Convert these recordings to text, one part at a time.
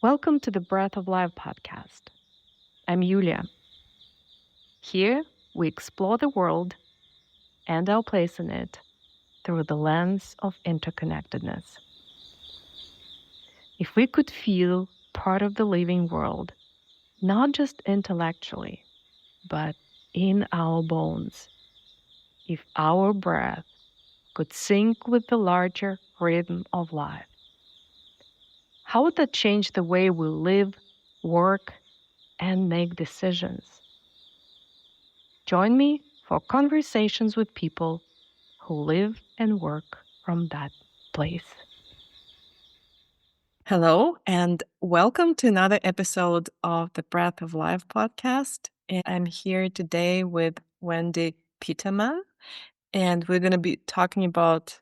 Welcome to the Breath of Life podcast. I'm Yulia. Here, we explore the world and our place in it through the lens of interconnectedness. If we could feel part of the living world, not just intellectually, but in our bones, if our breath could sync with the larger rhythm of life, how would that change the way we live, work, and make decisions? Join me for conversations with people who live and work from that place. Hello, and welcome to another episode of the Breath of Life podcast. And I'm here today with Wendy Peterman, and we're going to be talking about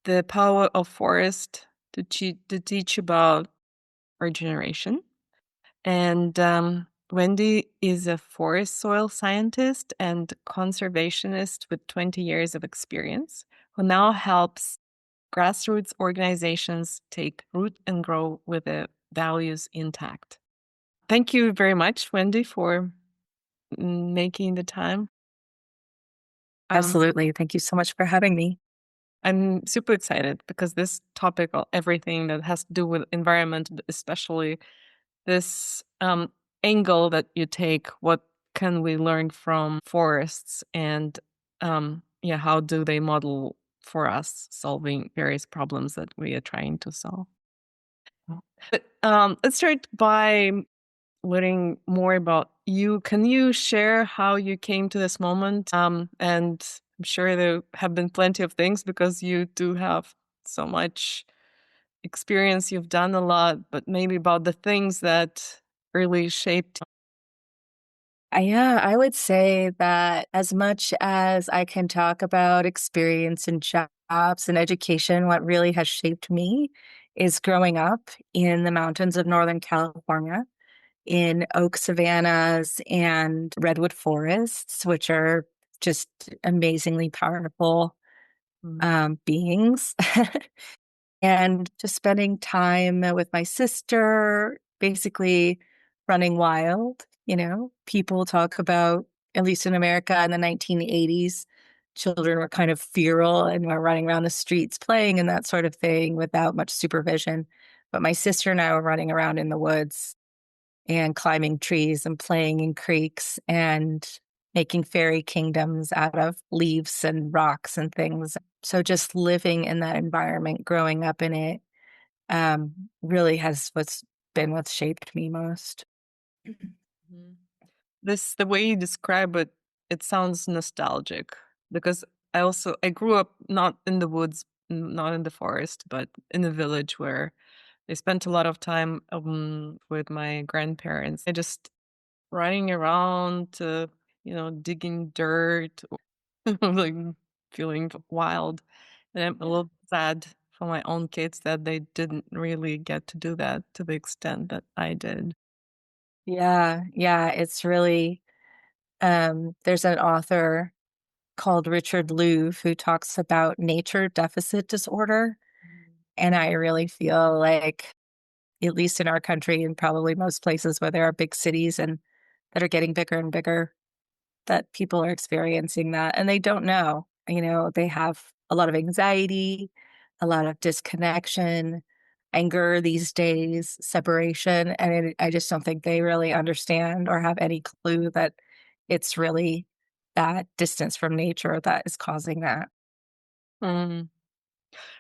the power of forest to teach about regeneration. And Wendy is a forest soil scientist and conservationist with 20 years of experience who now helps grassroots organizations take root and grow with the values intact. Thank you very much, Wendy, for making the time. Absolutely. Thank you so much for having me. I'm super excited because this topic, everything that has to do with environment, especially this angle that you take, what can we learn from forests, and how do they model for us solving various problems that we are trying to solve. But let's start by learning more about you. Can you share how you came to this moment? And I'm sure there have been plenty of things because you do have so much experience. You've done a lot, but maybe about the things that really shaped. Yeah, I would say that as much as I can talk about experience and jobs and education, what really has shaped me is growing up in the mountains of Northern California, in oak savannas and redwood forests, which are just amazingly powerful beings. And just spending time with my sister, basically running wild. People talk about, at least in America in the 1980s, children were kind of feral and were running around the streets playing and that sort of thing without much supervision. But my sister and I were running around in the woods and climbing trees and playing in creeks and making fairy kingdoms out of leaves and rocks and things. So just living in that environment, growing up in it, really has what's shaped me most. Mhm. The way you describe it, it sounds nostalgic because I grew up not in the woods, not in the forest, but in a village where I spent a lot of time with my grandparents. I just running around, digging dirt, like feeling wild. And I'm a little sad for my own kids that they didn't really get to do that to the extent that I did. Yeah, it's really, there's an author called Richard Louv who talks about nature deficit disorder. And I really feel like, at least in our country and probably most places where there are big cities and that are getting bigger and bigger, that people are experiencing that and they don't know. They have a lot of anxiety, a lot of disconnection, anger these days, separation. And I just don't think they really understand or have any clue that it's really that distance from nature that is causing that. Mm.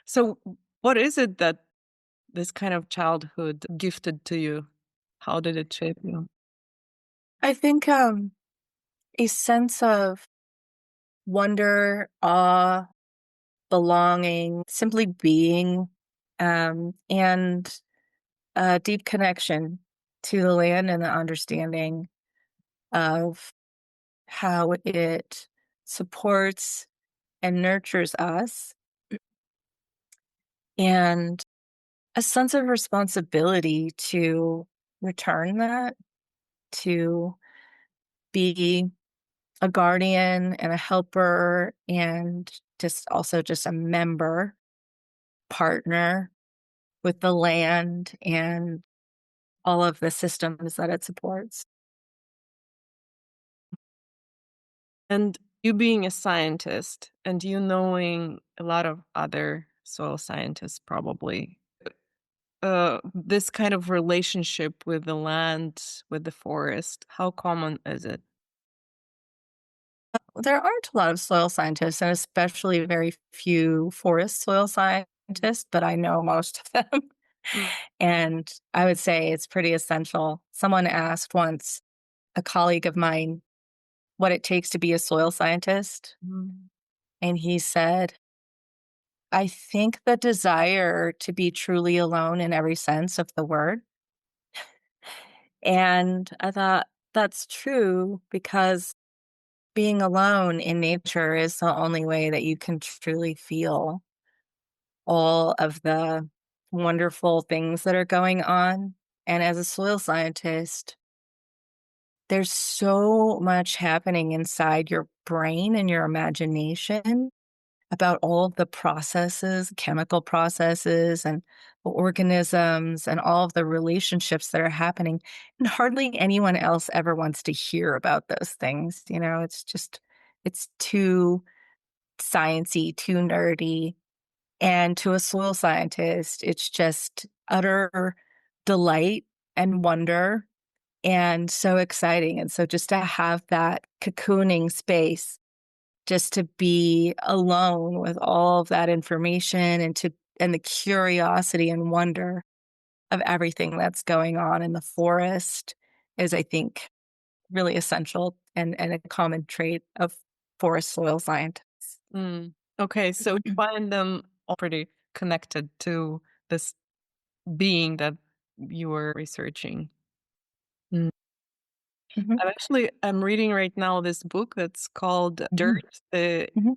So, what is it that this kind of childhood gifted to you? How did it shape you? I think a sense of wonder, awe, belonging, simply being, and a deep connection to the land and the understanding of how it supports and nurtures us, and a sense of responsibility to return that, to be a guardian and a helper, and just a member, partner with the land and all of the systems that it supports. And you being a scientist and you knowing a lot of other soil scientists probably, this kind of relationship with the land, with the forest, how common is it? There aren't a lot of soil scientists, and especially very few forest soil scientists, but I know most of them. Mm, And I would say it's pretty essential. Someone asked once a colleague of mine what it takes to be a soil scientist, mm, and he said, I think the desire to be truly alone in every sense of the word. And I thought, that's true because being alone in nature is the only way that you can truly feel all of the wonderful things that are going on. And as a soil scientist, there's so much happening inside your brain and your imagination about all of the processes, chemical processes, and organisms, and all of the relationships that are happening. And hardly anyone else ever wants to hear about those things. You know, it's too sciencey, too nerdy. And to a soil scientist, it's just utter delight and wonder and so exciting. And so just to have that cocooning space, just to be alone with all of that information and the curiosity and wonder of everything that's going on in the forest is, I think, really essential and a common trait of forest soil scientists. mm. Okay, so you find them all pretty connected to this being that you were researching. Mm. Mhm. I'm reading right now this book that's called Mhm. Dirt, the Mhm.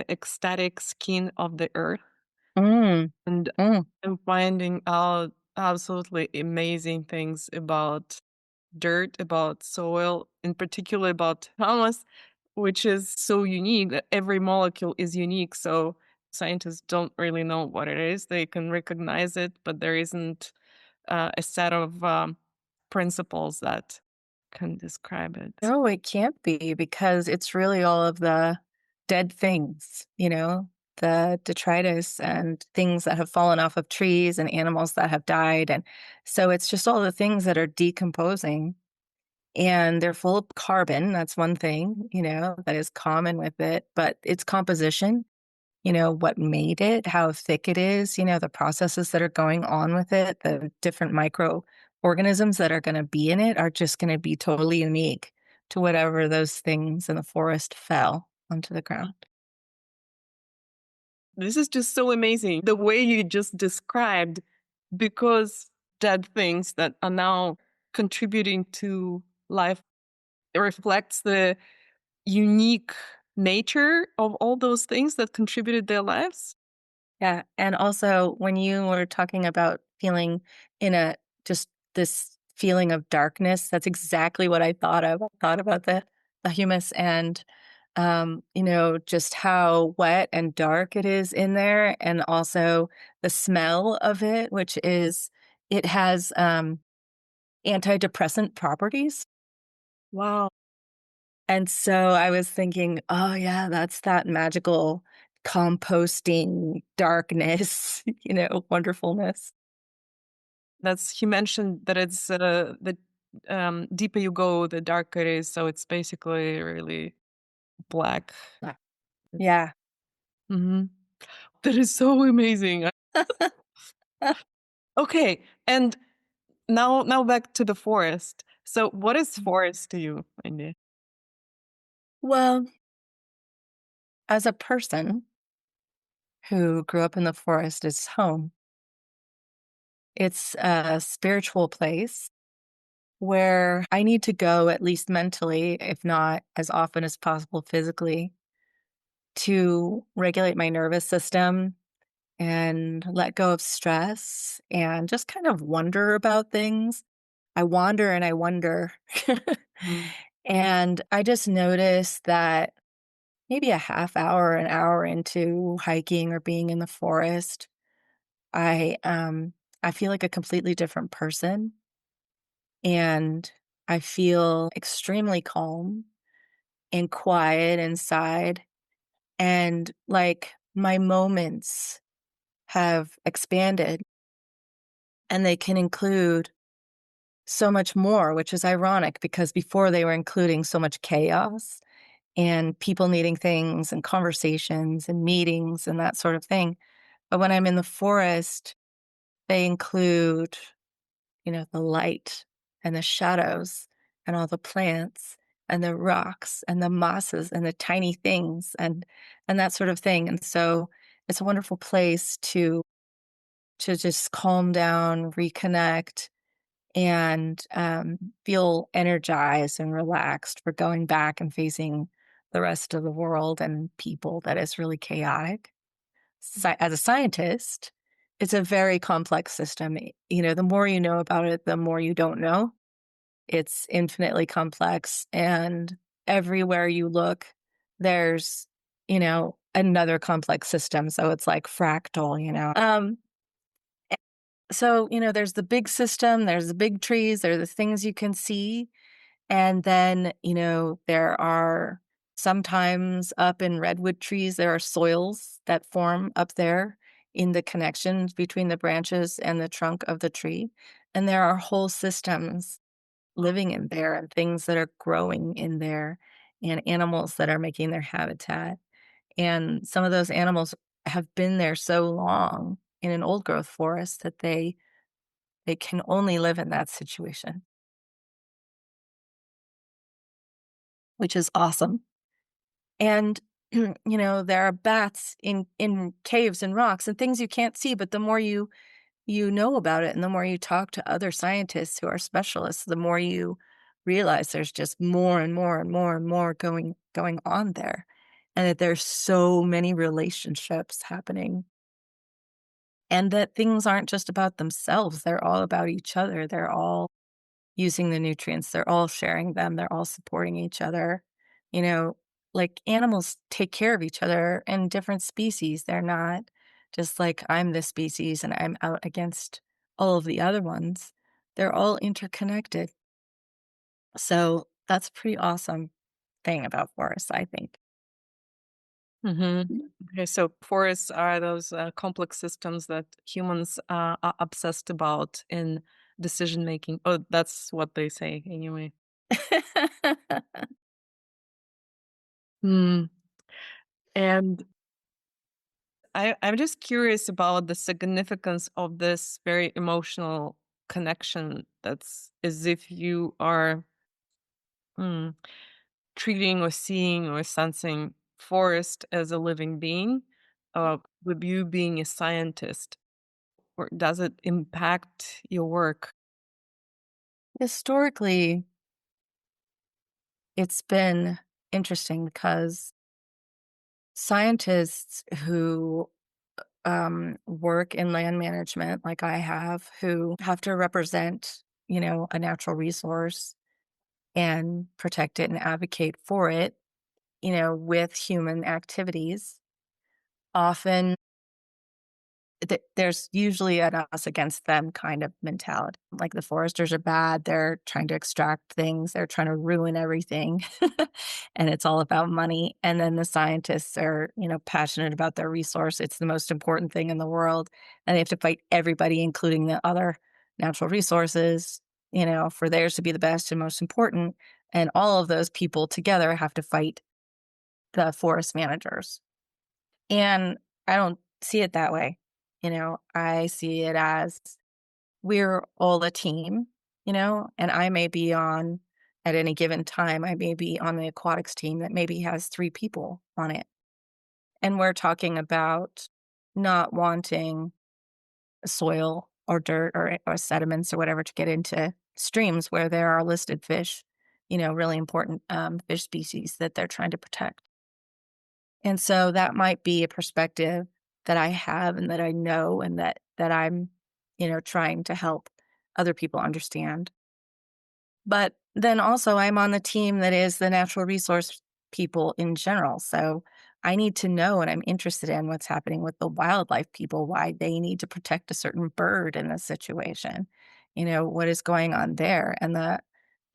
ecstatic skin of the earth. Mm. And Mm. I'm finding out absolutely amazing things about dirt, about soil, in particular about humus, which is so unique that every molecule is unique. So scientists don't really know what it is. They can recognize it, but there isn't a set of principles that can describe it. No, it can't be because it's really all of the dead things, the detritus and things that have fallen off of trees and animals that have died. And so it's just all the things that are decomposing and they're full of carbon. That's one thing, that is common with it, but its composition, what made it, how thick it is, the processes that are going on with it, the different microorganisms that are going to be in it are just going to be totally unique to whatever those things in the forest fell onto the ground. This is just so amazing. The way you just described, because dead things that are now contributing to life, it reflects the unique nature of all those things that contributed their lives. Yeah, and also when you were talking about feeling in a just this feeling of darkness, that's exactly what I thought of. I thought about the humus and just how wet and dark it is in there, and also the smell of it, which is it has antidepressant properties. Wow. And so I was thinking, oh yeah, that's that magical composting darkness, wonderfulness. That's he mentioned that it's the deeper you go, the darker it is. So it's basically really black. Ah, It's, yeah. mhm. That is so amazing. Okay, and now back to the forest. So what is forest to you, Wendy? Well, as a person who grew up in the forest as home, it's a spiritual place where I need to go at least mentally, if not as often as possible physically, to regulate my nervous system and let go of stress and just kind of wonder about things. I wander and I wonder. Mm. And I just noticed that maybe a half hour, an hour into hiking or being in the forest, I I feel like a completely different person. and I feel extremely calm and quiet inside, and like my moments have expanded and they can include so much more, which is ironic because before they were including so much chaos and people needing things and conversations and meetings and that sort of thing. But when I'm in the forest, they include, the light and the shadows and all the plants and the rocks and the mosses and the tiny things and that sort of thing. And so it's a wonderful place to just calm down, reconnect, and feel energized and relaxed for going back and facing the rest of the world and people that is really chaotic. As a scientist, it's a very complex system. The more you know about it, the more you don't know. It's infinitely complex. And everywhere you look, there's, another complex system. So it's like fractal. So, there's the big system, there's the big trees, there are the things you can see. And then, there are sometimes up in redwood trees, there are soils that form up there in the connections between the branches and the trunk of the tree. And there are whole systems living in there and things that are growing in there and animals that are making their habitat. And some of those animals have been there so long in an old growth forest that they can only live in that situation, which is awesome. And, there are bats in caves and rocks and things you can't see, but the more you know about it and the more you talk to other scientists who are specialists, the more you realize there's just more and more and more and more going on there. And that there's so many relationships happening. And that things aren't just about themselves, they're all about each other. They're all using the nutrients, they're all sharing them, they're all supporting each other. You know, like animals take care of each other in different species. They're not just like I'm this species and I'm out against all of the other ones. They're all interconnected. So that's a pretty awesome thing about forests, I think. Mhm. Okay, so forests are those complex systems that humans are obsessed about in decision making. Oh, that's what they say anyway. Hmm. And I'm just curious about the significance of this very emotional connection. That's as if you are mm, treating or seeing or sensing forest as a living being, with you being a scientist. Or does it impact your work? Historically, it's been interesting because scientists who work in land management like I have, who have to represent, a natural resource and protect it and advocate for it, with human activities. Often there's usually an us against them kind of mentality. Like the foresters are bad, they're trying to extract things, they're trying to ruin everything, and it's all about money. And then the scientists are, passionate about their resource. It's the most important thing in the world, and they have to fight everybody, including the other natural resources, for theirs to be the best and most important. And all of those people together have to fight the forest managers. And I don't see it that way. I see it as we're all a team, and I may be on at any given time, I may be on the aquatics team that maybe has 3 people on it. And we're talking about not wanting soil or dirt or sediments or whatever to get into streams where there are listed fish, really important fish species that they're trying to protect. And so that might be a perspective that I have and that I know and that I'm, trying to help other people understand. But then also I'm on the team that is the natural resource people in general. So I need to know and I'm interested in what's happening with the wildlife people, why they need to protect a certain bird in this situation. what is going on there, and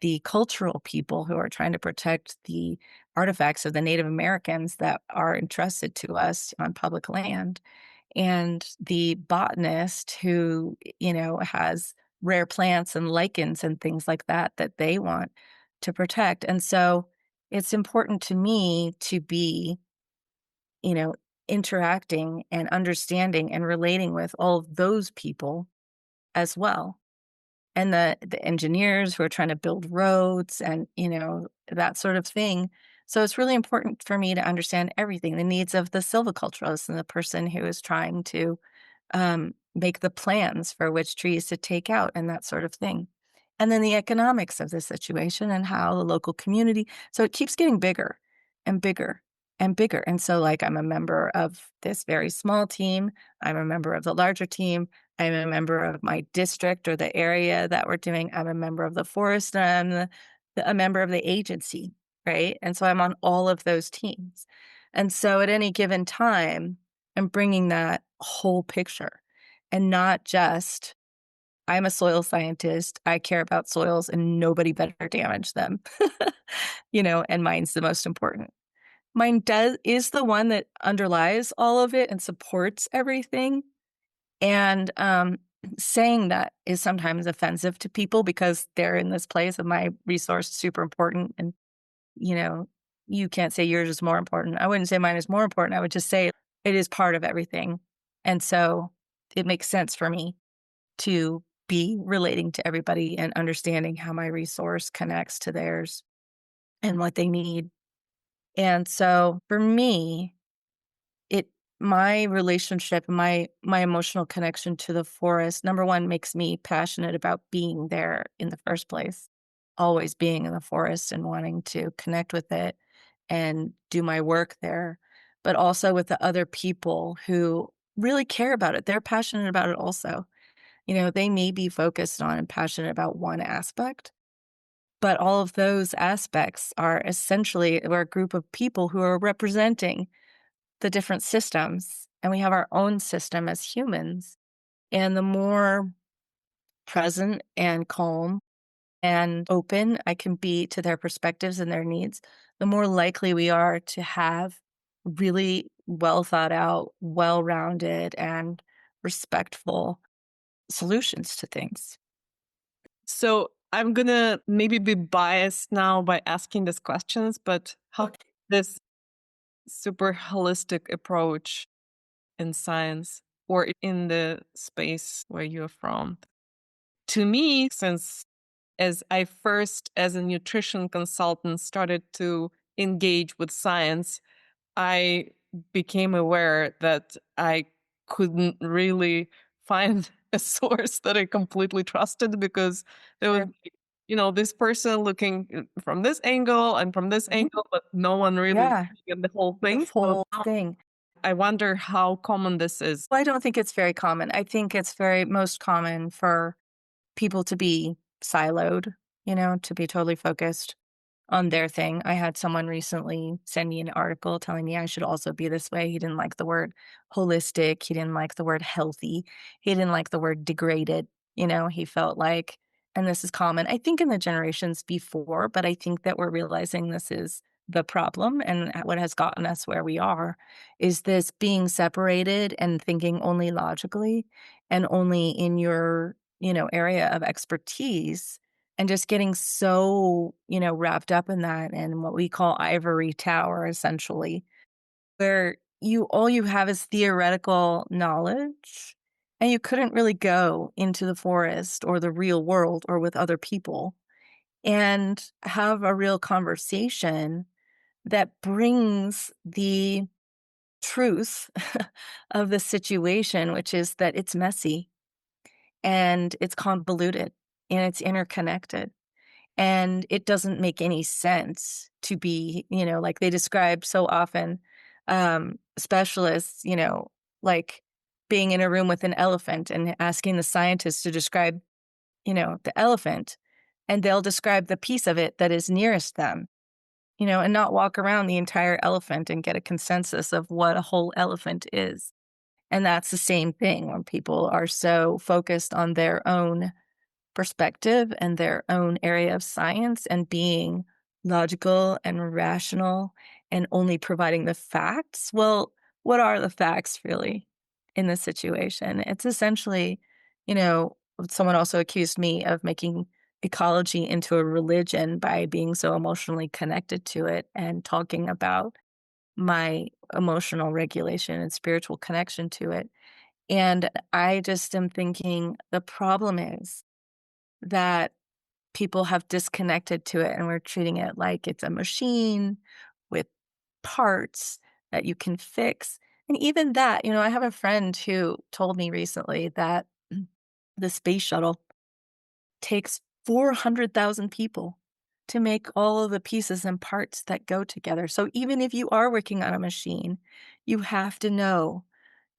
the cultural people who are trying to protect the artifacts of the Native Americans that are entrusted to us on public land, and the botanist who, has rare plants and lichens and things like that that they want to protect. And so it's important to me to be, you know, interacting and understanding and relating with all of those people as well. And the engineers who are trying to build roads and, that sort of thing. So it's really important for me to understand everything, the needs of the silviculturalist and the person who is trying to make the plans for which trees to take out and that sort of thing. And then the economics of the situation and how the local community. So it keeps getting bigger and bigger and bigger. And so, like, I'm a member of this very small team, I'm a member of the larger team, I'm a member of my district or the area that we're doing, I'm a member of the forest, and a member of the agency, right? And so I'm on all of those teams. And so at any given time, I'm bringing that whole picture and not just, I'm a soil scientist, I care about soils and nobody better damage them, and mine's the most important. Mine is the one that underlies all of it and supports everything. And saying that is sometimes offensive to people because they're in this place of my resource super important. And, you know, you can't say yours is more important. I wouldn't say mine is more important. I would just say it is part of everything. And so it makes sense for me to be relating to everybody and understanding how my resource connects to theirs and what they need. And so for me, it my relationship, my emotional connection to the forest, number 1, makes me passionate about being there in the first place, always being in the forest and wanting to connect with it and do my work there, but also with the other people who really care about it. They're passionate about it also. They may be focused on and passionate about one aspect, but all of those aspects are essentially we're a group of people who are representing the different systems, and we have our own system as humans. And the more present and calm and open I can be to their perspectives and their needs, the more likely we are to have really well thought out, well rounded, and respectful solutions to things. So I'm gonna maybe be biased now by asking these questions, but how this super holistic approach in science or in the space where you're from? To me, since as I first, as a nutrition consultant, started to engage with science, I became aware that I couldn't really find a source that I completely trusted because there was, Sure. this person looking from this angle and from this Mhm. angle, but no one really Yeah, looking at the whole the thing. So whole thing. I wonder how common this is. Well, I don't think it's very common. I think it's very most common for people to be siloed, to be totally focused on their thing. I had someone recently send me an article telling me I should also be this way. He didn't like the word holistic. He didn't like the word healthy. He didn't like the word degraded. He felt like, and this is common, I think, in the generations before, but I think that we're realizing this is the problem and what has gotten us where we are is this being separated and thinking only logically and only in your, area of expertise and just getting so, wrapped up in that and what we call ivory tower, essentially, where all you have is theoretical knowledge, and you couldn't really go into the forest or the real world or with other people and have a real conversation that brings the truth of the situation, which is that it's messy and it's convoluted and it's interconnected. And it doesn't make any sense to be, like they describe so often, specialists, like being in a room with an elephant and asking the scientists to describe, the elephant, and they'll describe the piece of it that is nearest them, and not walk around the entire elephant and get a consensus of what a whole elephant is. And that's the same thing when people are so focused on their own perspective and their own area of science and being logical and rational and only providing the facts. Well, what are the facts really in this situation? It's essentially, you know, someone also accused me of making ecology into a religion by being so emotionally connected to it and talking about my emotional regulation and spiritual connection to it. And I just am thinking the problem is that people have disconnected to it and we're treating it like it's a machine with parts that you can fix. And even that, I have a friend who told me recently that the space shuttle takes 400,000 people to make all of the pieces and parts that go together. So even if you are working on a machine, you have to know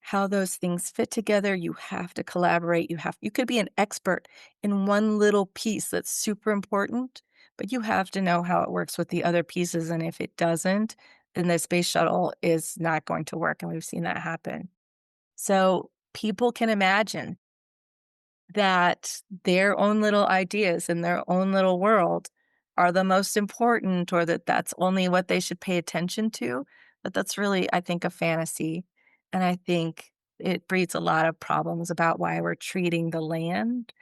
how those things fit together. You have to collaborate. You could be an expert in one little piece that's super important, but you have to know how it works with the other pieces. And if it doesn't, then the space shuttle is not going to work. And we've seen that happen. So people can imagine that their own little ideas in their own little world are the most important or that that's only what they should pay attention to, but that's really, I think, a fantasy, and I think it breeds a lot of problems about why we're treating the land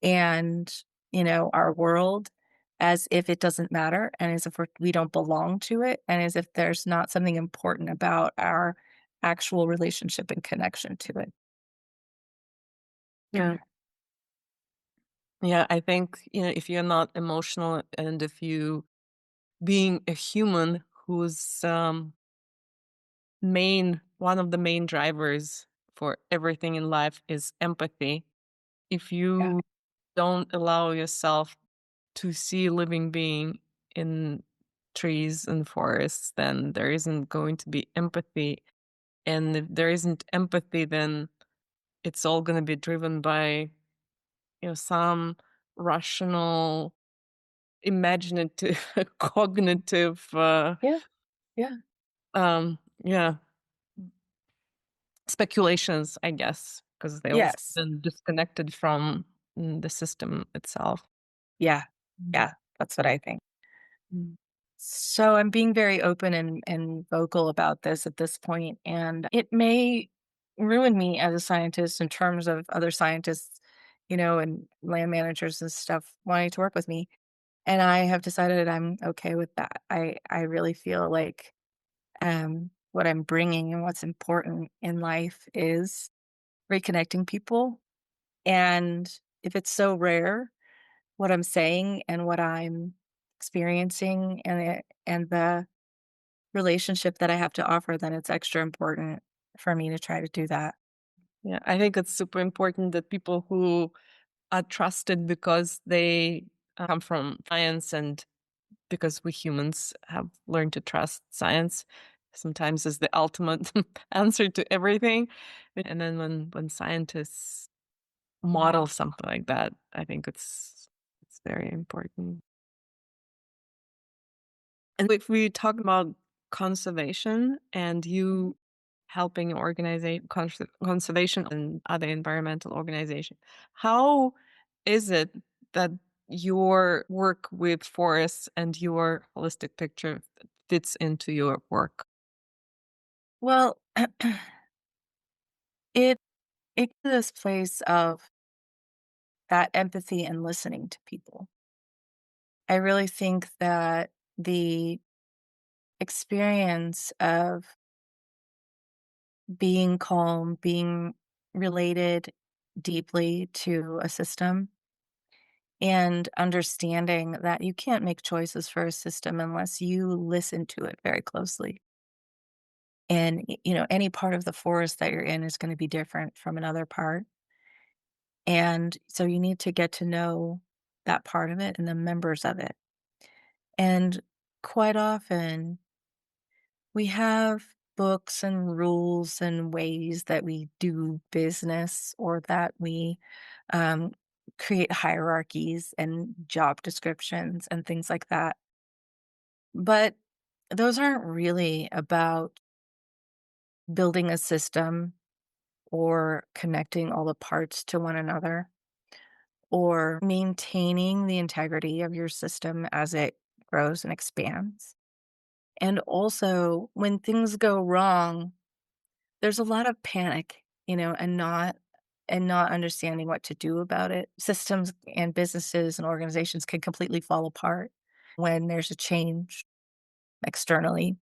and, our world as if it doesn't matter and as if we don't belong to it and as if there's not something important about our actual relationship and connection to it. Yeah. Yeah, I think, if you're not emotional and if you being a human whose one of the main drivers for everything in life is empathy. If Yeah. you don't allow yourself to see a living being in trees and forests, then there isn't going to be empathy. And if there isn't empathy, then it's all going to be driven by, some rational, imaginative, cognitive, Yeah. Yeah. yeah, speculations, I guess, because they also Yes. been disconnected from the system itself. Yeah. Mm. Yeah. That's what I think. Mm. So I'm being very open and vocal about this at this point, and it may ruin me as a scientist in terms of other scientists, and land managers and stuff wanting to work with me. And I have decided I'm okay with that. I really feel like what I'm bringing and what's important in life is reconnecting people. And if it's so rare, what I'm saying and what I'm experiencing and the relationship that I have to offer, then it's extra important for me to try to do that. Yeah, I think it's super important that people who are trusted because they come from science and because we humans have learned to trust science sometimes is the ultimate answer to everything. And then when scientists model something like that, I think it's very important. And if we talk about conservation and you helping organize conservation and other environmental organization, how is it that your work with forests and your holistic picture fits into your work? Well, it it this place of that empathy and listening to people. I really think that the experience of being calm, being related deeply to a system, and understanding that you can't make choices for a system unless you listen to it very closely. And, any part of the forest that you're in is going to be different from another part. And so you need to get to know that part of it and the members of it. And quite often, we have books and rules and ways that we do business or that we um, create hierarchies and job descriptions and things like that. But those aren't really about building a system or connecting all the parts to one another. or maintaining the integrity of your system as it grows and expands. And also, when things go wrong, there's a lot of panic, and not understanding what to do about it. Systems and businesses and organizations can completely fall apart when there's a change externally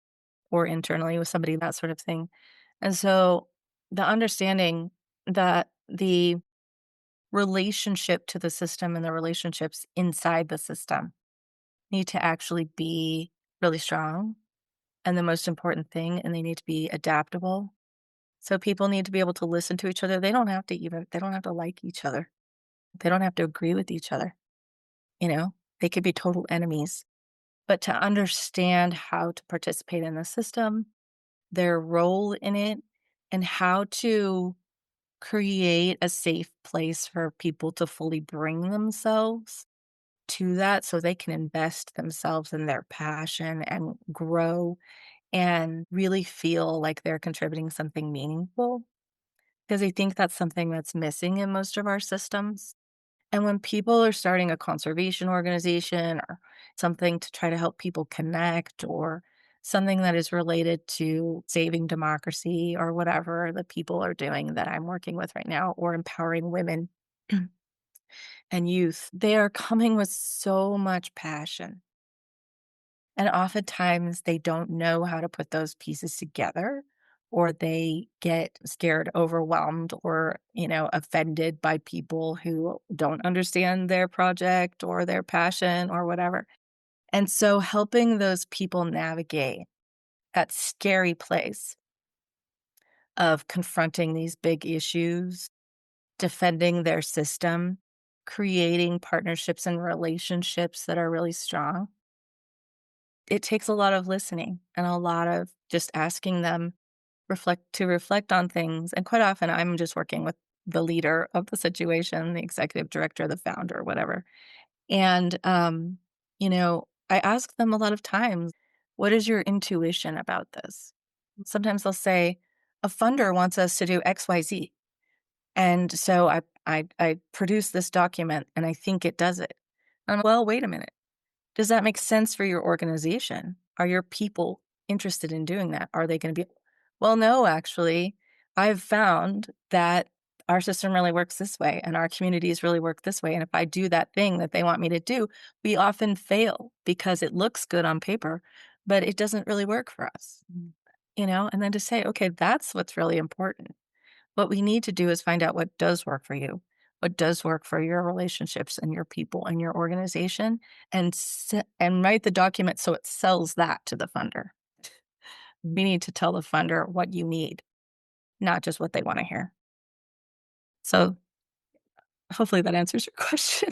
or internally with somebody, that sort of thing. And so the understanding that the relationship to the system and the relationships inside the system need to actually be really strong and the most important thing, and they need to be adaptable. So people need to be able to listen to each other. They don't have to like each other. They don't have to agree with each other, you know? They could be total enemies. But to understand how to participate in the system, their role in it, and how to create a safe place for people to fully bring themselves to that so they can invest themselves in their passion and grow and really feel like they're contributing something meaningful. Because I think that's something that's missing in most of our systems. And when people are starting a conservation organization or something to try to help people connect or something that is related to saving democracy or whatever the people are doing that I'm working with right now or empowering women and youth, they are coming with so much passion. And oftentimes they don't know how to put those pieces together or they get scared, overwhelmed, or, offended by people who don't understand their project or their passion or whatever. And so helping those people navigate that scary place of confronting these big issues, defending their system, creating partnerships and relationships that are really strong. It takes a lot of listening and a lot of just asking them reflect on things, and quite often, I'm just working with the leader of the situation, the executive director, the founder, whatever, and, I ask them a lot of times, "What is your intuition about this?" Sometimes they'll say, "A funder wants us to do XYZ, and so I produce this document, and I think it does it." Well, wait a minute. Does that make sense for your organization? Are your people interested in doing that? Are they gonna be, "Well, no, actually. I've found that our system really works this way, and our communities really work this way, and if I do that thing that they want me to do, we often fail because it looks good on paper, but it doesn't really work for us." And then to say, "Okay, that's what's really important. What we need to do is find out what does work for you, what does work for your relationships and your people and your organization, and write the document so it sells that to the funder." We need to tell the funder what you need, not just what they wanna hear. So, hopefully that answers your question.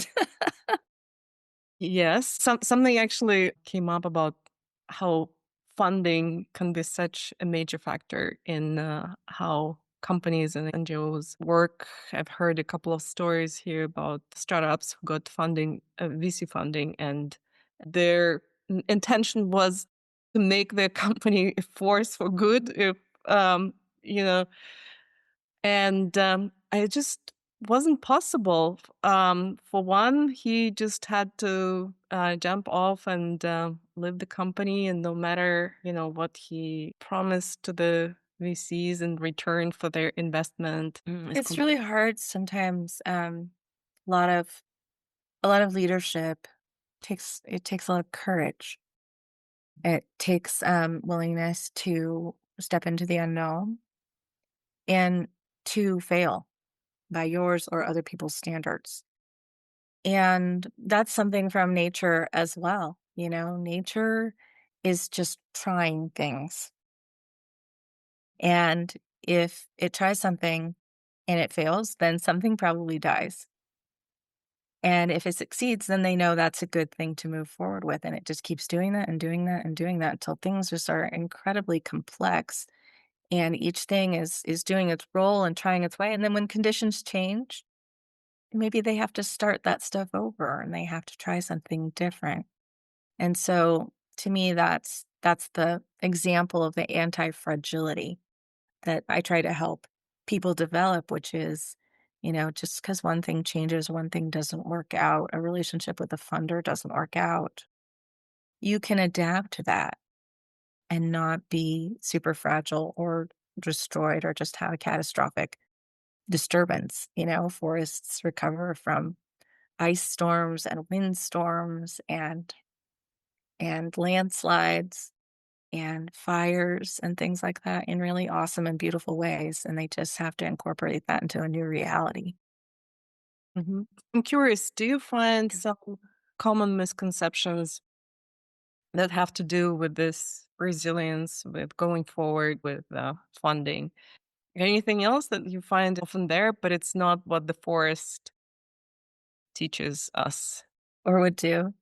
Yes, something actually came up about how funding can be such a major factor in how companies and NGOs work. I've heard a couple of stories here about startups who got funding, VC funding, and their intention was to make their company a force for good. If you know, and, it just wasn't possible. For one, he just had to, jump off and, leave the company, and no matter, what he promised to the VCs in return for their investment, is It's really hard sometimes, a lot of a lot of leadership takes a lot of courage. It takes, willingness to step into the unknown and to fail by yours or other people's standards. And that's something from nature as well. Nature is just trying things. And if it tries something and it fails, then something probably dies. And if it succeeds, then they know that's a good thing to move forward with. And it just keeps doing that and doing that and doing that until things just are incredibly complex. And each thing is doing its role and trying its way. And then when conditions change, maybe they have to start that stuff over and they have to try something different. And so to me, that's the example of the anti-fragility that I try to help people develop, which is Just because one thing changes, one thing doesn't work out, a relationship with a funder doesn't work out, you can adapt to that and not be super fragile or destroyed or just have a catastrophic disturbance. Forests recover from ice storms and windstorms and landslides and fires and things like that in really awesome and beautiful ways, and they just have to incorporate that into a new reality. Mhm. I'm curious, do you find some common misconceptions that have to do with this resilience, with going forward with funding? Anything else that you find often there, but it's not what the forest teaches us? Or would do.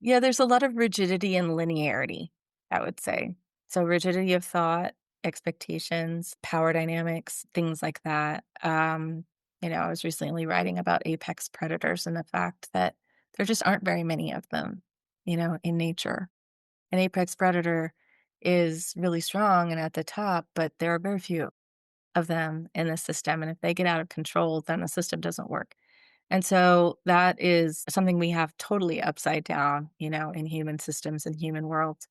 Yeah, there's a lot of rigidity and linearity, I would say. So rigidity of thought, expectations, power dynamics, things like that. I was recently writing about apex predators and the fact that there just aren't very many of them, in nature. An apex predator is really strong and at the top, but there are very few of them in the system. And if they get out of control, then the system doesn't work. And so that is something we have totally upside down, in human systems and human worlds.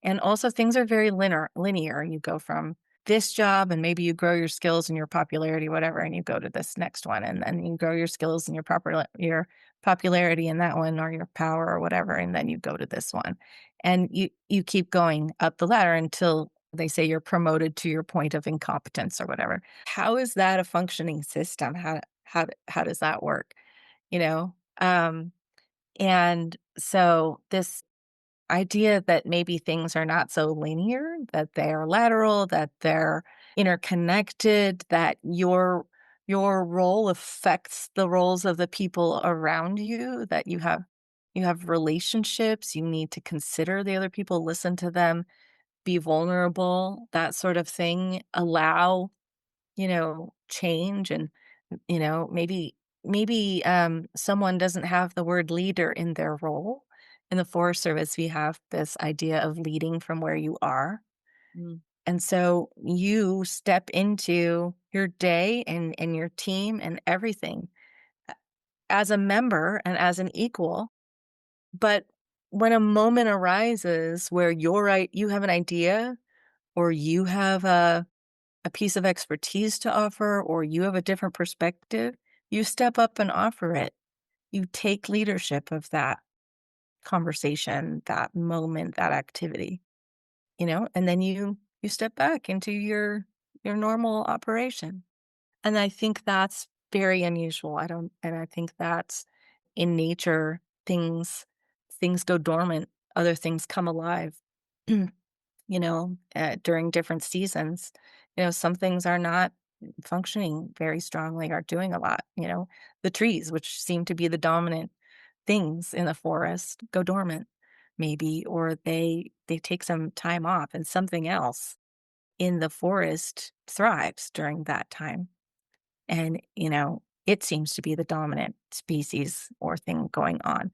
And also things are very linear. You go from this job and maybe you grow your skills and your popularity, whatever, and you go to this next one. And then you grow your skills and your popularity in that one or your power or whatever, and then you go to this one. And you keep going up the ladder until they say you're promoted to your point of incompetence or whatever. How is that a functioning system? How does that work? You know? And so this idea that maybe things are not so linear, that they are lateral, that they're interconnected, that your role affects the roles of the people around you, that you have relationships, you need to consider the other people, listen to them, be vulnerable, that sort of thing, allow, change and, maybe someone doesn't have the word leader in their role. In the Forest Service, we have this idea of leading from where you are. Mm. And so you step into your day and your team and everything as a member and as an equal. But when a moment arises where you have an idea or you have a piece of expertise to offer or you have a different perspective, you step up and offer it. You take leadership of that conversation, that moment, that activity, and then you step back into your normal operation. And I think that's very unusual. I think that's in nature, things go dormant, other things come alive. During different seasons. Some things are not functioning very strongly or doing a lot. The trees, which seem to be the dominant things in the forest, go dormant maybe, or they take some time off and something else in the forest thrives during that time. And, it seems to be the dominant species or thing going on.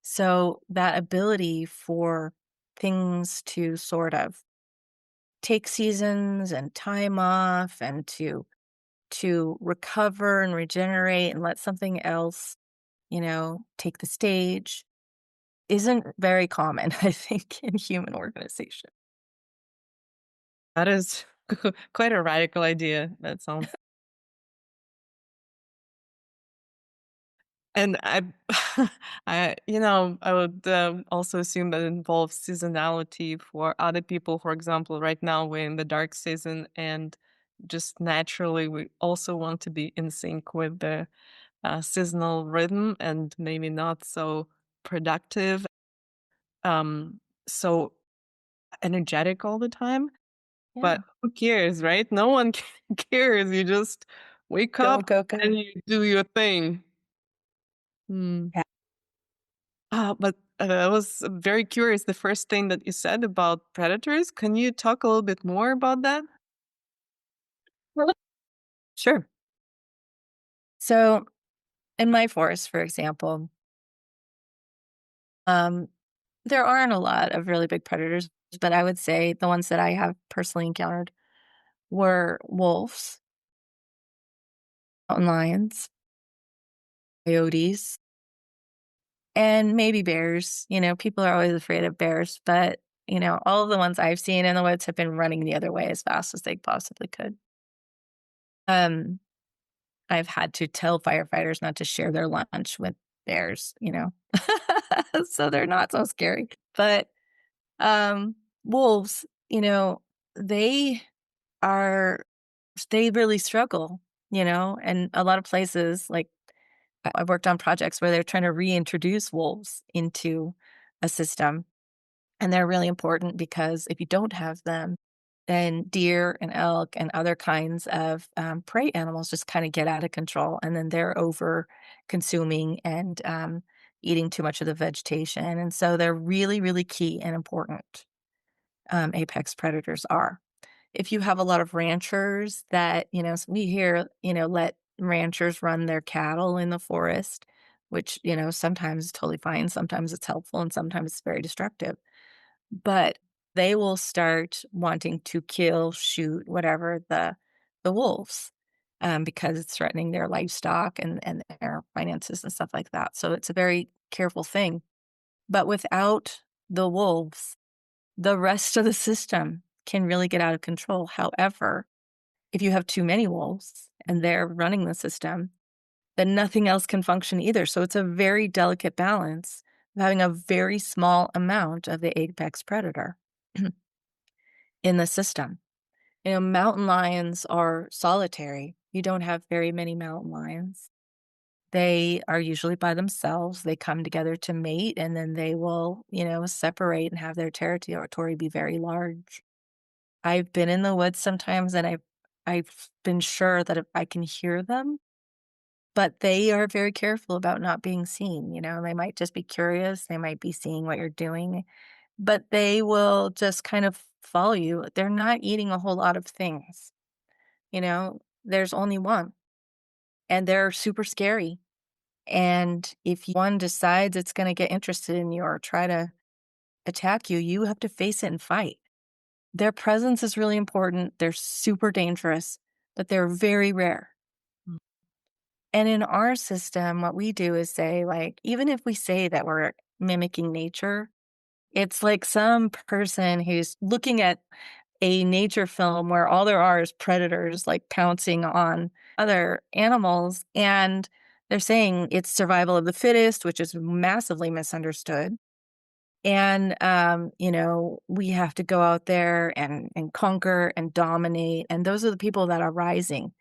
So that ability for things to sort of take seasons and time off and to recover and regenerate and let something else, take the stage isn't very common, I think, in human organization. That is quite a radical idea. That sounds. And I would also assume that it involves seasonality for other people. For example, right now we're in the dark season, and just naturally, we also want to be in sync with the seasonal rhythm and maybe not so productive, so energetic all the time. But Yeah. who cares, right? No one cares. You just wake Go, up go, and go. you do your thing. Hmm. Yeah. But I was very curious, the first thing that you said about predators. Can you talk a little bit more about that? Well, sure. So in my forest, for example, um, there aren't a lot of really big predators, but I would say the ones that I have personally encountered were wolves, mountain lions, coyotes, and maybe bears. People are always afraid of bears, but, all of the ones I've seen in the woods have been running the other way as fast as they possibly could. Um, I've had to tell firefighters not to share their lunch with bears, so they're not so scary. But, wolves, they are they really struggle, and a lot of places, like, I've worked on projects where they're trying to reintroduce wolves into a system, and they're really important because if you don't have them, then deer and elk and other kinds of, prey animals just kinda get out of control, and then they're over consuming and, eating too much of the vegetation, and so they're really, really key and important, apex predators are. If you have a lot of ranchers that, we hear, let ranchers run their cattle in the forest, which, sometimes is totally fine, sometimes it's helpful, and sometimes it's very destructive. But they will start wanting to kill, shoot, whatever, the wolves, because it's threatening their livestock and their finances and stuff like that. So it's a very careful thing. But without the wolves, the rest of the system can really get out of control. However, if you have too many wolves and they're running the system, then nothing else can function either. So it's a very delicate balance of having a very small amount of the apex predator in the system. Mountain lions are solitary. You don't have very many mountain lions. They are usually by themselves. They come together to mate and then they will, separate and have their territory be very large. I've been in the woods sometimes and I've been sure that if I can hear them, but they are very careful about not being seen. They might just be curious, they might be seeing what you're doing, but they will just kind of follow you. They're not eating a whole lot of things. There's only one, and they're super scary, and if one decides it's gonna get interested in you or try to attack you, you have to face it and fight. Their presence is really important, they're super dangerous, but they're very rare. And in our system, what we do is say, like, even if we say that we're mimicking nature, it's like some person who's looking at a nature film where all there are is predators, like, pouncing on other animals, and they're saying it's survival of the fittest, which is massively misunderstood. And, we have to go out there and conquer and dominate, and those are the people that are rising.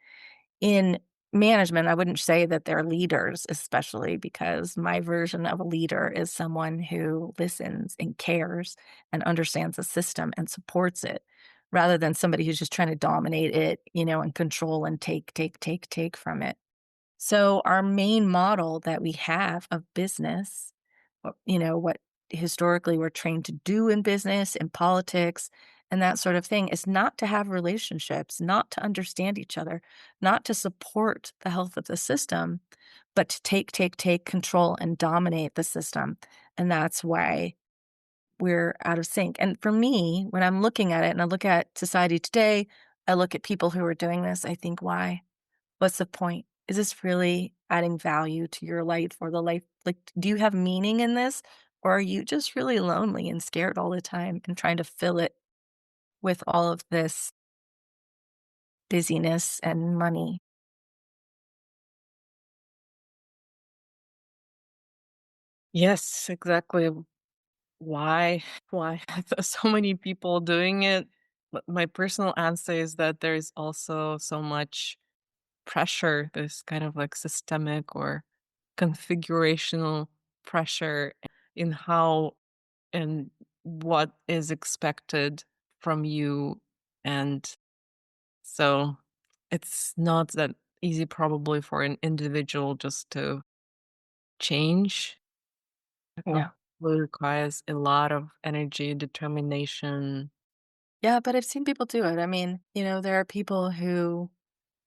In management, I wouldn't say that they're leaders, especially because my version of a leader is someone who listens and cares and understands the system and supports it, rather than somebody who's just trying to dominate it, and control and take, take, take, take from it. So our main model that we have of business, what historically we're trained to do in business, in politics, and that sort of thing is not to have relationships, not to understand each other, not to support the health of the system, but to take, take, take control and dominate the system. And that's why we're out of sync. And for me, when I'm looking at it and I look at society today, I look at people who are doing this, I think, why? What's the point? Is this really adding value to your life or the life, like, do you have meaning in this? Or are you just really lonely and scared all the time and trying to fill it with all of this busyness and money? Yes, exactly. Why? Why are there so many people doing it? My personal answer is that there is also so much pressure, this kind of like systemic or configurational pressure in how and what is expected from you. And so it's not that easy, probably, for an individual just to change. It Yeah. probably requires a lot of energy, determination. Yeah, but I've seen people do it. I mean, there are people who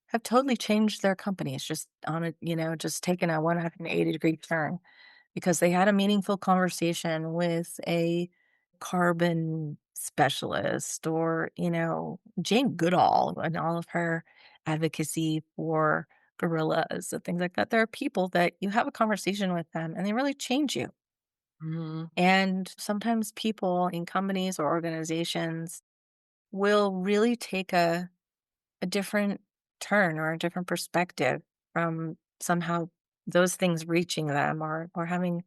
have totally changed their companies just on just taken a 180-degree turn because they had a meaningful conversation with a carbon specialist or, Jane Goodall and all of her advocacy for gorillas and things like that. There are people that you have a conversation with them and they really change you. Mhm. And sometimes people in companies or organizations will really take a different turn or a different perspective from somehow those things reaching them, or having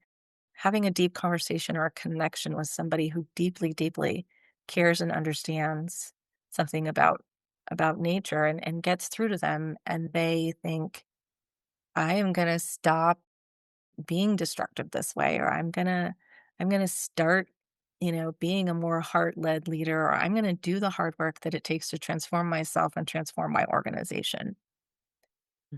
a deep conversation or a connection with somebody who deeply, deeply cares and understands something about nature, and gets through to them, and they think, I am gonna stop being destructive this way, or I'm gonna start, being a more heart-led leader, or I'm gonna do the hard work that it takes to transform myself and transform my organization.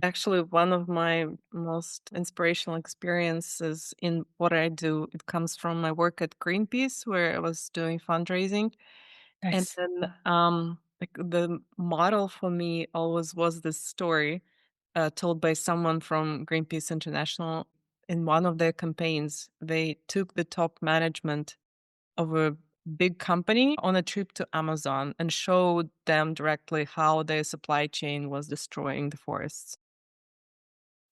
Actually, one of my most inspirational experiences in what I do, it comes from my work at Greenpeace, where I was doing fundraising. And Nice. then, like the model for me always was this story told by someone from Greenpeace International. In one of their campaigns, they took the top management of a big company on a trip to Amazon and showed them directly how their supply chain was destroying the forests.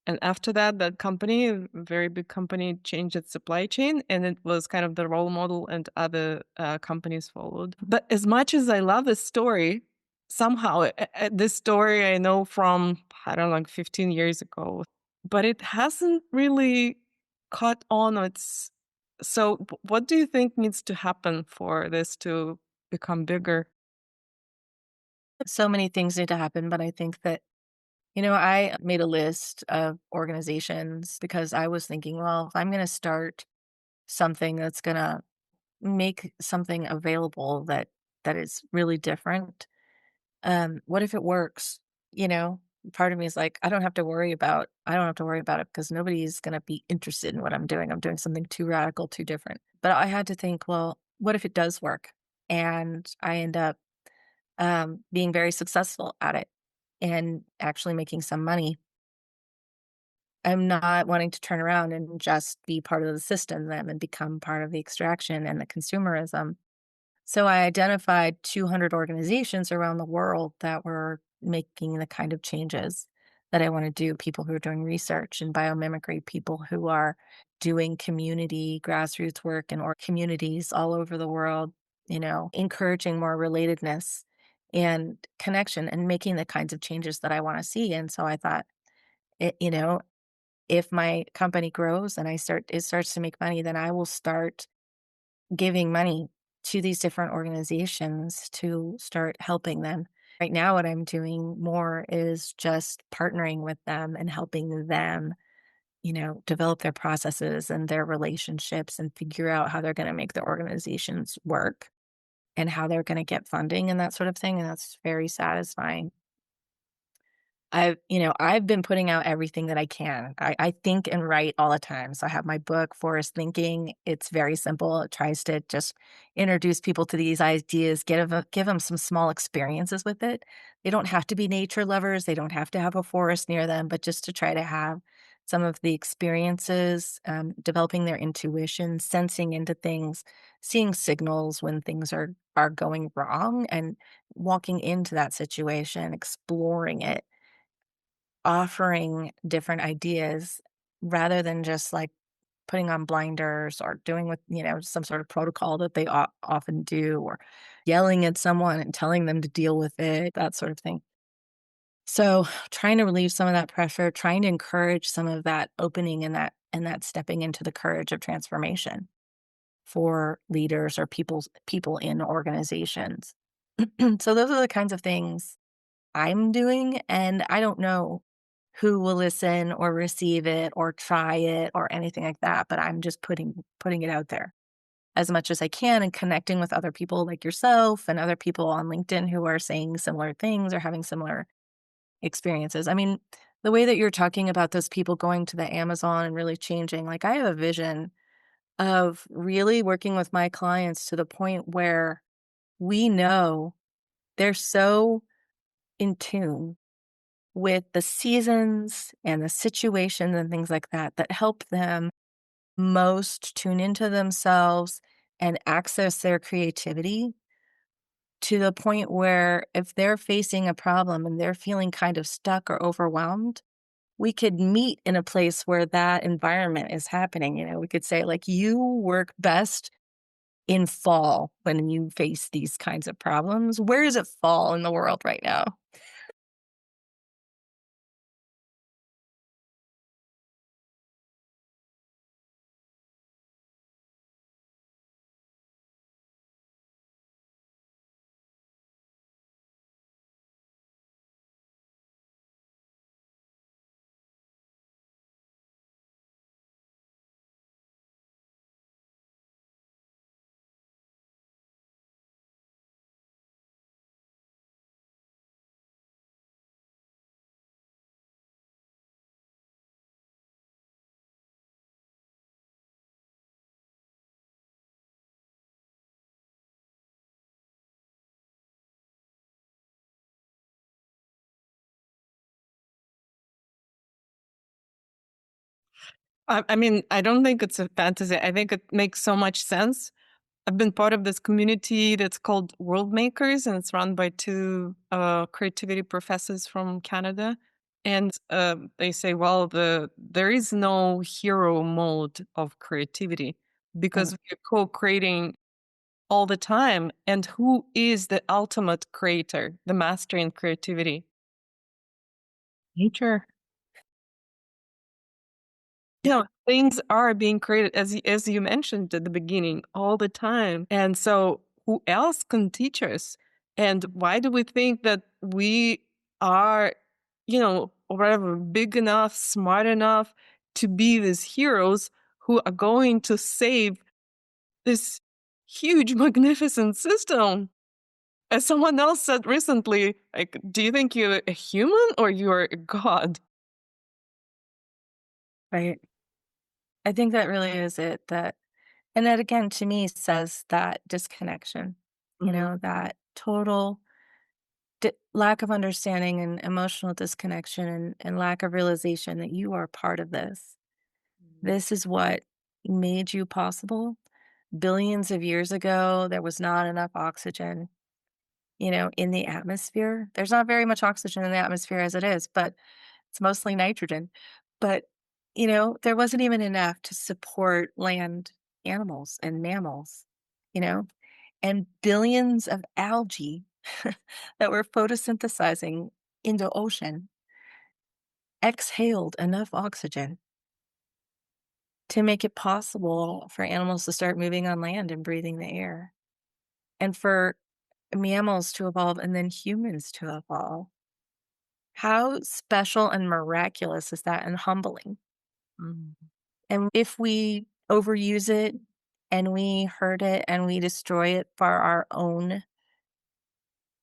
And after that, that company, a very big company, changed its supply chain, and it was kind of the role model, and other companies followed. But as much as I love this story, somehow this story I know from, I don't know, like 15 years ago, but it hasn't really caught on. What do you think needs to happen for this to become bigger? So many things need to happen, but I think that, I made a list of organizations because I was thinking, well, if I'm gonna start something that's gonna make something available that is really different, what if it works? You know? Part of me is like, I don't have to worry about it because nobody's gonna be interested in what I'm doing. I'm doing something too radical, too different. But I had to think, well, what if it does work? And I end up being very successful at it and actually making some money. I'm not wanting to turn around and just be part of the system then and become part of the extraction and the consumerism. So I identified 200 organizations around the world that were making the kind of changes that I want to do. People who are doing research and biomimicry, people who are doing community grassroots work in or communities all over the world, encouraging more relatedness and connection and making the kinds of changes that I want to see. And so I thought, it, you know, if my company grows and it starts to make money, then I will start giving money to these different organizations to start helping them. Right now, what I'm doing more is just partnering with them and helping them, develop their processes and their relationships and figure out how they're going to make their organizations work and how they're going to get funding and that sort of thing. And that's very satisfying. I've been putting out everything that I can. I think and write all the time. So I have my book, Forest Thinking. It's very simple. It tries to just introduce people to these ideas, give them some small experiences with it. They don't have to be nature lovers. They don't have to have a forest near them, but just to try to have some of the experiences, developing their intuition, sensing into things, seeing signals when things are going wrong, and walking into that situation, exploring it, offering different ideas rather than just like putting on blinders or doing with, some sort of protocol that they often do, or yelling at someone and telling them to deal with it, that sort of thing. So, trying to relieve some of that pressure, trying to encourage some of that opening and that stepping into the courage of transformation for leaders or people in organizations. So those are the kinds of things I'm doing, and I don't know who will listen or receive it or try it or anything like that, but I'm just putting it out there as much as I can and connecting with other people like yourself and other people on LinkedIn who are saying similar things or having similar experiences. I mean, the way that you're talking about those people going to the Amazon and really changing, like I have a vision of really working with my clients to the point where we know they're so in tune with the seasons and the situations and things like that that help them most tune into themselves and access their creativity to the point where if they're facing a problem and they're feeling kind of stuck or overwhelmed, we could meet in a place where that environment is happening. We could say, like, you work best in fall when you face these kinds of problems. Where is it fall in the world right now? I mean, I don't think it's a fantasy. I think it makes so much sense. I've been part of this community that's called World Makers, and it's run by two creativity professors from Canada. And they say, well, there is no hero mode of creativity because Mm, we're co-creating all the time. And who is the ultimate creator, the master in creativity? Nature. Things are being created as you mentioned at the beginning all the time. And so who else can teach us? And why do we think that we are, or whatever, big enough, smart enough to be these heroes who are going to save this huge, magnificent system? As someone else said recently, like, do you think you're a human or you're a god? right. I think that really is it. And that again, to me, says that disconnection, Mhm. that total lack of understanding and emotional disconnection and lack of realization that you are part of this. This is what made you possible. Billions of years ago, there was not enough oxygen, in the atmosphere. There's not very much oxygen in the atmosphere as it is, but it's mostly nitrogen. But, there wasn't even enough to support land animals and mammals, you know? And billions of algae that were photosynthesizing in the ocean exhaled enough oxygen to make it possible for animals to start moving on land and breathing the air, and for mammals to evolve and then humans to evolve. How special and miraculous is that, and humbling? Mhm. And if we overuse it and we hurt it and we destroy it for our own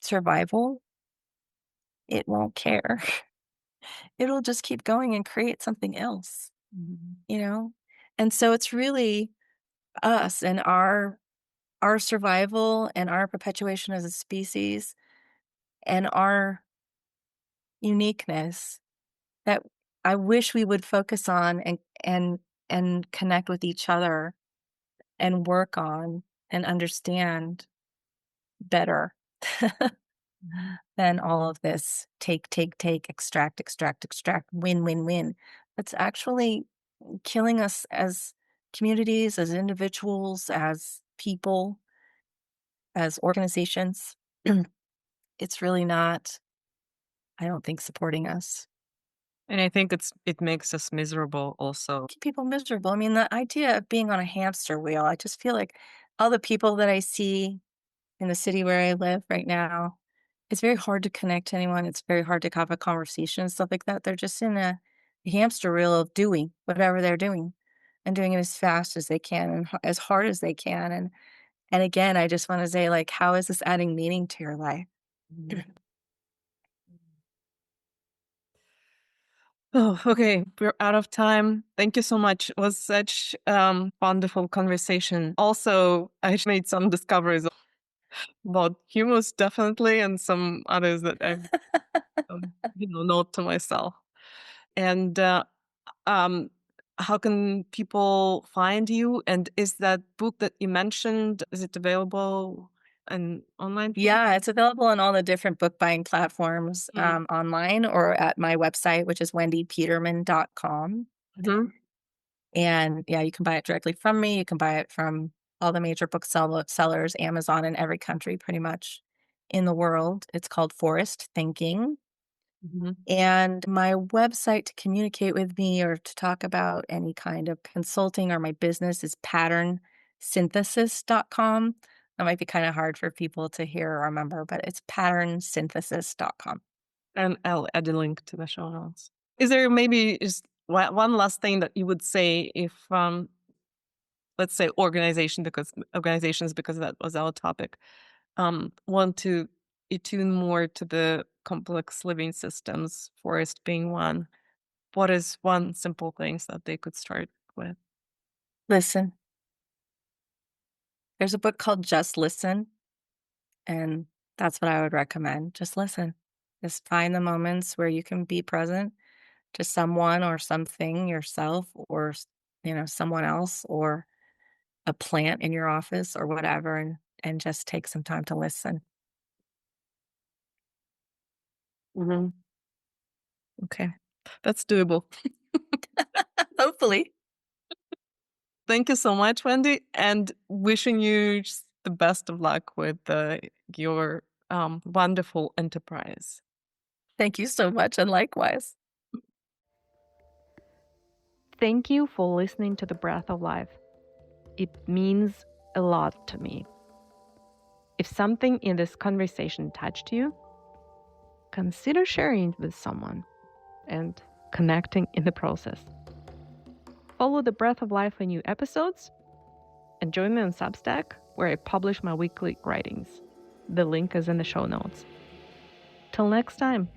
survival, it won't care. It'll just keep going and create something else, Mhm. you know? And so it's really us and our survival and our perpetuation as a species and our uniqueness that I wish we would focus on and connect with each other and work on and understand better Mhm. than all of this take, take, take, extract, extract, extract, win, win, win. That's actually killing us as communities, as individuals, as people, as organizations. It's really not, I don't think, supporting us. And I think it makes us miserable also. Keep people miserable. I mean, the idea of being on a hamster wheel, I just feel like all the people that I see in the city where I live right now, it's very hard to connect to anyone. It's very hard to have a conversation and stuff like that. They're just in a hamster wheel of doing whatever they're doing and doing it as fast as they can and as hard as they can. And again, I just want to say, like, how is this adding meaning to your life? Mhm. Oh, okay. We're out of time. Thank you so much. It was such wonderful conversation. Also, I made some discoveries about humus definitely and some others that I've note to myself. And um how can people find you? And is that book that you mentioned, is it available? an online form? Yeah, it's available on all the different book buying platforms, Mm. online or at my website, which is wendypeterman.com. Mhm. And yeah, you can buy it directly from me. You can buy it from all the major sellers, Amazon in every country pretty much in the world. It's called Forest Thinking. Mhm. And my website to communicate with me or to talk about any kind of consulting or my business is patternsynthesis.com. That might be kind of hard for people to hear or remember, but it's patternsynthesis.com. And I'll add a link to the show notes. Is there maybe just one last thing that you would say if, let's say organizations, because that was our topic, want to attune more to the complex living systems, forest being one, what is one simple things that they could start with? Listen, there's a book called Just Listen, and that's what I would recommend. Just listen. Just find the moments where you can be present to someone or something, yourself or someone else or a plant in your office or whatever, and just take some time to listen. Mhm. Okay. That's doable. Hopefully. Thank you so much, Wendy, and wishing you just the best of luck with your wonderful enterprise. Thank you so much, and likewise. Thank you for listening to The Breath of Life. It means a lot to me. If something in this conversation touched you, consider sharing it with someone and connecting in the process. Follow The Breath of Life for new episodes and join me on Substack, where I publish my weekly writings. The link is in the show notes. Till next time.